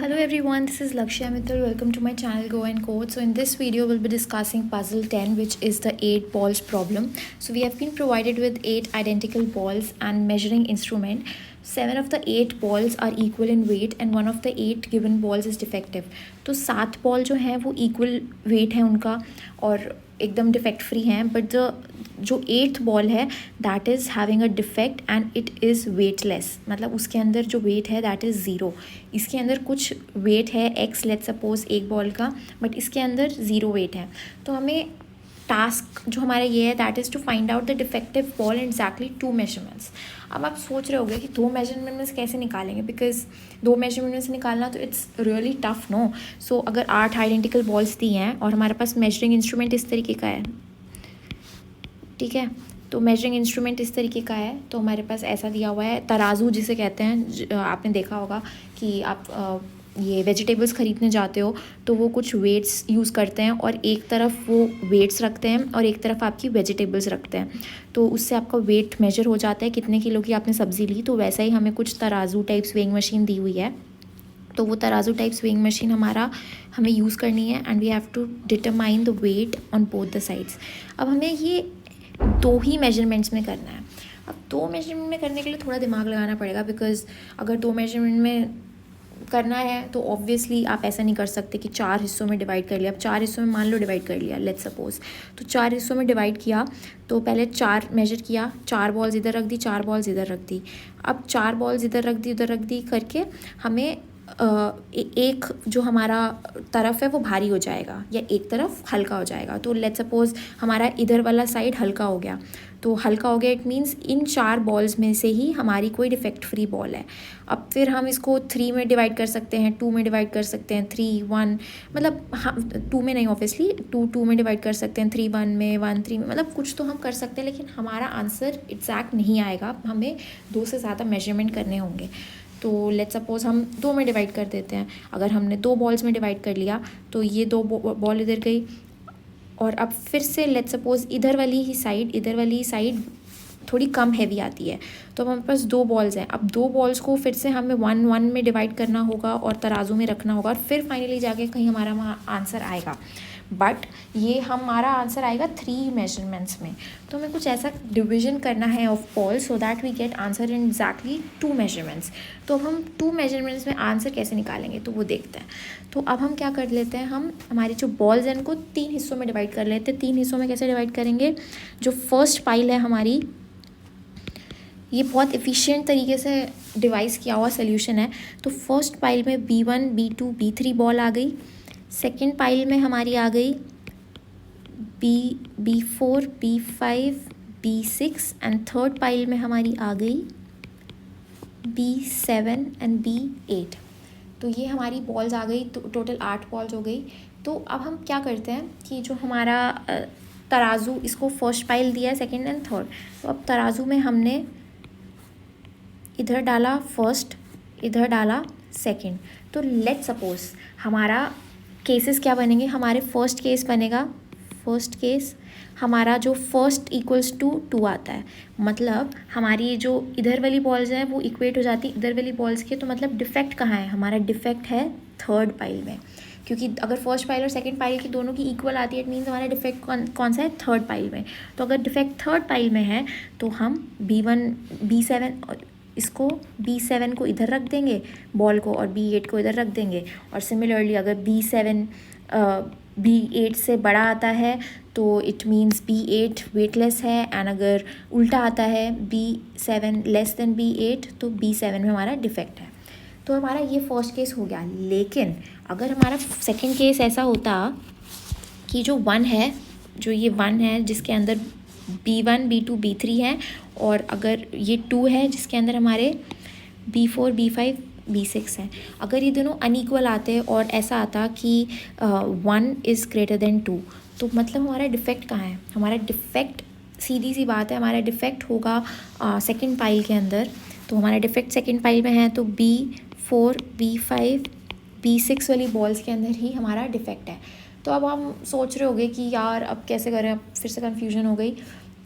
Hello everyone, this is Lakshya Mittal. Welcome to my channel Go and Code. So in this video we'll be discussing puzzle 10, which is the 8 balls problem. So we have been provided with 8 identical balls and measuring instrument. 7 of the 8 balls are equal in weight and one of the 8 given balls is defective. तो 7 ball जो हैं वो equal weight है उनका और एकदम defect free हैं, but जो 8th बॉल है that is having a defect and it is weightless. मतलब उसके अंदर जो वेट है दैट इज़ ज़ीरो. इसके अंदर कुछ वेट है एक्स, लेट सपोज एक बॉल का, बट इसके अंदर ज़ीरो वेट है. तो हमें टास्क जो हमारा ये है that is to find out the defective ball in exactly 2 measurements. अब आप सोच रहे होगे कि 2 मेजरमेंट में से कैसे निकालेंगे, बिकॉज 2 मेजरमेंट में से निकालना तो इट्स रियली टफ नो. सो अगर 8 आइडेंटिकल बॉल्स दी हैं और हमारे पास मेजरिंग इंस्ट्रूमेंट इस तरीके का है, ठीक है, तो मेजरिंग इंस्ट्रूमेंट इस तरीके का है, तो हमारे पास ऐसा दिया हुआ है तराजू जिसे कहते हैं. आपने देखा होगा कि आप ये वेजिटेबल्स ख़रीदने जाते हो तो वो कुछ वेट्स यूज़ करते हैं और एक तरफ वो वेट्स रखते हैं और एक तरफ आपकी वेजिटेबल्स रखते हैं. तो उससे आपका वेट मेजर हो जाता है कितने किलो की आपने सब्ज़ी ली. तो वैसा ही हमें कुछ तराजू टाइप्स वेइंग मशीन दी हुई है. तो वो तराजू टाइप्स वेइंग मशीन हमें यूज़ करनी है and we have to determine the weight on both the sides. अब हमें ये 2 ही मेजरमेंट्स में करना है. अब 2 मेजरमेंट में करने के लिए थोड़ा दिमाग लगाना पड़ेगा, बिकॉज अगर 2 मेजरमेंट में करना है तो ऑब्वियसली आप ऐसा नहीं कर सकते कि 4 हिस्सों में डिवाइड कर लिया. अब 4 हिस्सों में मान लो डिवाइड कर लिया, लेट्स सपोज, तो 4 हिस्सों में डिवाइड किया तो पहले 4 मेजर किया, 4 बॉल्स इधर रख दी, 4 बॉल्स इधर रख दी. अब 4 बॉल्स इधर रख दी, उधर रख दी करके हमें एक जो हमारा तरफ है वो भारी हो जाएगा या एक तरफ हल्का हो जाएगा. तो लेट्स सपोज हमारा इधर वाला साइड हल्का हो गया. तो हल्का हो गया इट मीन्स इन 4 बॉल्स में से ही हमारी कोई डिफेक्ट फ्री बॉल है. अब फिर हम इसको 3 में डिवाइड कर सकते हैं, 2 में डिवाइड कर सकते हैं, 3 1, मतलब हम 2 में नहीं, ऑब्वियसली 2 में डिवाइड कर सकते हैं, 3 1 में, 1 3 में, मतलब कुछ तो हम कर सकते हैं, लेकिन हमारा आंसर एग्जैक्ट नहीं आएगा. हमें 2 से ज़्यादा मेजरमेंट करने होंगे. तो लेट्स सपोज हम 2 में डिवाइड कर देते हैं. अगर हमने 2 बॉल्स में डिवाइड कर लिया तो ये 2 बॉल इधर गई और अब फिर से लेट्स सपोज इधर वाली ही साइड थोड़ी कम हैवी आती है. तो अब हमारे पास 2 बॉल्स हैं. अब 2 बॉल्स को फिर से हमें 1 1 में डिवाइड करना होगा और तराजू में रखना होगा और फिर फाइनली जाके कहीं हमारा वहाँ आंसर आएगा. बट ये हमारा आंसर आएगा 3 मेजरमेंट्स में. तो हमें कुछ ऐसा डिवीजन करना है of ball so that we get answer in exactly 2 measurements. तो अब हम 2 मेजरमेंट्स में आंसर कैसे निकालेंगे तो वो देखते हैं. तो अब हम क्या कर लेते हैं, हम हमारी जो बॉल्स हैं उनको 3 हिस्सों में डिवाइड कर लेते हैं. 3 हिस्सों में कैसे डिवाइड करेंगे, जो फर्स्ट पाइल है हमारी, ये बहुत एफिशिएंट तरीके से डिवाइस किया हुआ सोल्यूशन है. तो फर्स्ट पाइल में B1 B2 B3 बॉल आ गई. सेकेंड पाइल में हमारी आ गई B4 B5 B6 and third pile में हमारी आ गई B7 एंड B8. तो ये हमारी बॉल्स आ गई, तो टोटल 8 बॉल्स हो गई. तो अब हम क्या करते हैं कि जो हमारा तराजू, इसको फर्स्ट पाइल दिया है, सेकेंड एंड थर्ड. तो अब तराजू में हमने इधर डाला फर्स्ट, इधर डाला सेकेंड. तो लेट्स सपोज हमारा केसेस क्या बनेंगे, हमारे फर्स्ट केस बनेगा, फर्स्ट केस हमारा जो फर्स्ट इक्वल्स टू 2 आता है, मतलब हमारी जो इधर वाली बॉल्स हैं वो इक्वेट हो जाती इधर वाली बॉल्स के. तो मतलब डिफेक्ट कहाँ है, हमारा डिफेक्ट है थर्ड पाइल में, क्योंकि अगर फर्स्ट पाइल और सेकंड पाइल की दोनों की इक्वल आती है इट मीन्स हमारा डिफेक्ट कौन सा है, थर्ड पाइल में. तो अगर डिफेक्ट थर्ड पाइल में है तो हम B1 B7 इसको B7 को इधर रख देंगे बॉल को और B8 को इधर रख देंगे. और सिमिलरली अगर B7 B8 से बड़ा आता है तो इट मीन्स B8 वेटलेस है, एंड अगर उल्टा आता है B7 लेस देन B8 तो B7 में हमारा डिफेक्ट है. तो हमारा ये फर्स्ट केस हो गया. लेकिन अगर हमारा सेकंड केस ऐसा होता कि जो 1 है, जो ये 1 है जिसके अंदर B1 B2 B3 है, और अगर ये 2 है जिसके अंदर हमारे B4 B5 B6 है, अगर ये दोनों अनइक्वल आते और ऐसा आता कि 1 इज़ ग्रेटर देन 2, तो मतलब हमारा डिफेक्ट कहाँ है, हमारा डिफेक्ट सीधी सी बात है, हमारा डिफेक्ट होगा सेकंड पाइल के अंदर. तो हमारा डिफेक्ट सेकंड पाइल में है तो B4 B5 B6 वाली बॉल्स के अंदर ही हमारा डिफेक्ट है. तो अब हम सोच रहे होंगे कि यार अब कैसे करें, अब फिर से कन्फ्यूजन हो गई.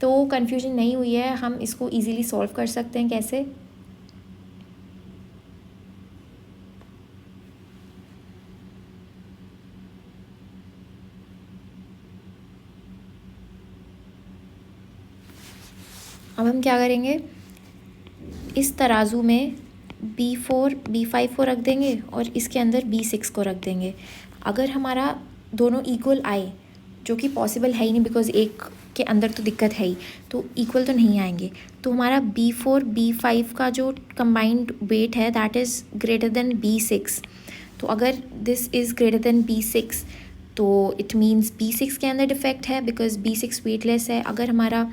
तो कन्फ्यूजन नहीं हुई है, हम इसको ईज़िली सॉल्व कर सकते हैं. कैसे, अब हम क्या करेंगे, इस तराजू में B4 B5 को रख देंगे और इसके अंदर B6 को रख देंगे। अगर हमारा दोनों इक्वल आए, जो कि पॉसिबल है ही नहीं बिकॉज एक के अंदर तो दिक्कत है ही, तो इक्वल तो नहीं आएंगे, तो हमारा B4 B5 का जो कंबाइंड वेट है that is greater than B6। तो अगर this is greater than B6 तो इट मीन्स B6 के अंदर डिफेक्ट है बिकॉज B6 वेटलेस है। अगर हमारा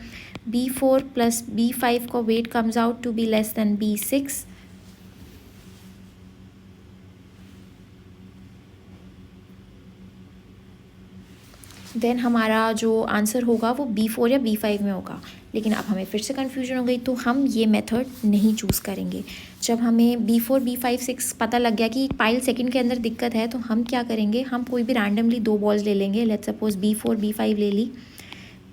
B4 प्लस B5 का weight comes out to be less than B6, then हमारा जो आंसर होगा वो B4 या B5 में होगा। लेकिन अब हमें फिर से कन्फ्यूजन हो गई, तो हम ये मेथड नहीं चूज़ करेंगे। जब हमें B4 B5 6 पता लग गया कि पाइल सेकंड के अंदर दिक्कत है, तो हम क्या करेंगे, हम कोई भी रैंडमली 2 बॉल्स ले लेंगे। लेट्स सपोज B4 B5 ले ली,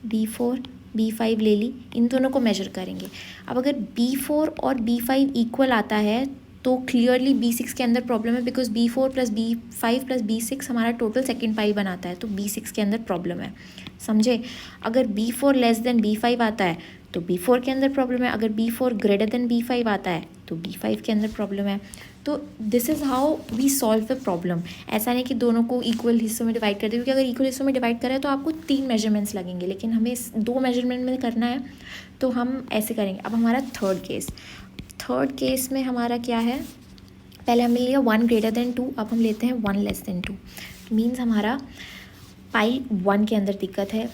B4 B5 ले ली, इन दोनों को मेजर करेंगे। अब अगर B4 और B5 इक्वल आता है तो क्लियरली B6 के अंदर प्रॉब्लम है because B4 plus B5 plus B6 हमारा टोटल सेकेंड पाइल बनाता है, तो B6 के अंदर प्रॉब्लम है, समझे। अगर B4 लेस देन B5 आता है तो B4 के अंदर प्रॉब्लम है। अगर B4 ग्रेटर देन B5 आता है तो B5 के अंदर प्रॉब्लम है। तो this is how we solve the problem. ऐसा नहीं कि दोनों को इक्वल हिस्सों में डिवाइड कर दे, क्योंकि अगर इक्वल हिस्सों में डिवाइड करें तो आपको 3 मेजरमेंट्स लगेंगे, लेकिन हमें 2 मेजरमेंट में करना है, तो हम ऐसे करेंगे। अब हमारा थर्ड केस में हमारा क्या है, पहले हमने लिया 1 ग्रेटर देन 2, अब हम लेते हैं 1 लेस देन 2। मीन्स हमारा पाइल 1 के अंदर दिक्कत है,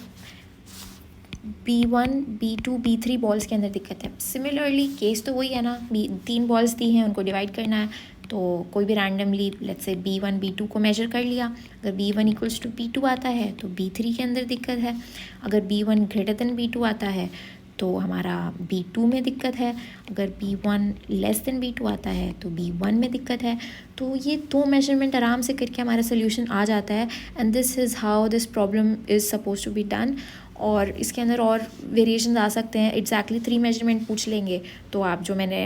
B1 B2 B3 बॉल्स के अंदर दिक्कत है। सिमिलरली केस तो वही है ना, 3 बॉल्स दी हैं, उनको डिवाइड करना है, तो कोई भी randomly let's say B1 B2 को मेजर कर लिया। अगर B1 इक्वल्स टू B2 आता है तो B3 के अंदर दिक्कत है। अगर B1 ग्रेटर देन B2 आता है तो हमारा B2 में दिक्कत है। अगर B1 लेस देन B2 आता है तो B1 में दिक्कत है। तो ये 2 मेजरमेंट आराम से करके हमारा सोल्यूशन आ जाता है, and this is how this problem is suppose to be done. और इसके अंदर और वेरिएशन आ सकते हैं, एग्जैक्टली 3 मेजरमेंट पूछ लेंगे तो आप जो मैंने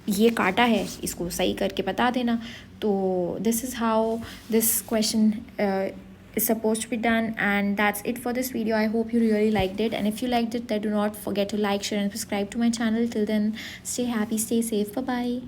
ये काटा है इसको सही करके बता देना। तो this is how this question is supposed to be done, and that's it for this video. I hope you really liked it, and if you liked it then do not forget to like, share and subscribe to my channel. Till then, stay happy, stay safe, bye bye.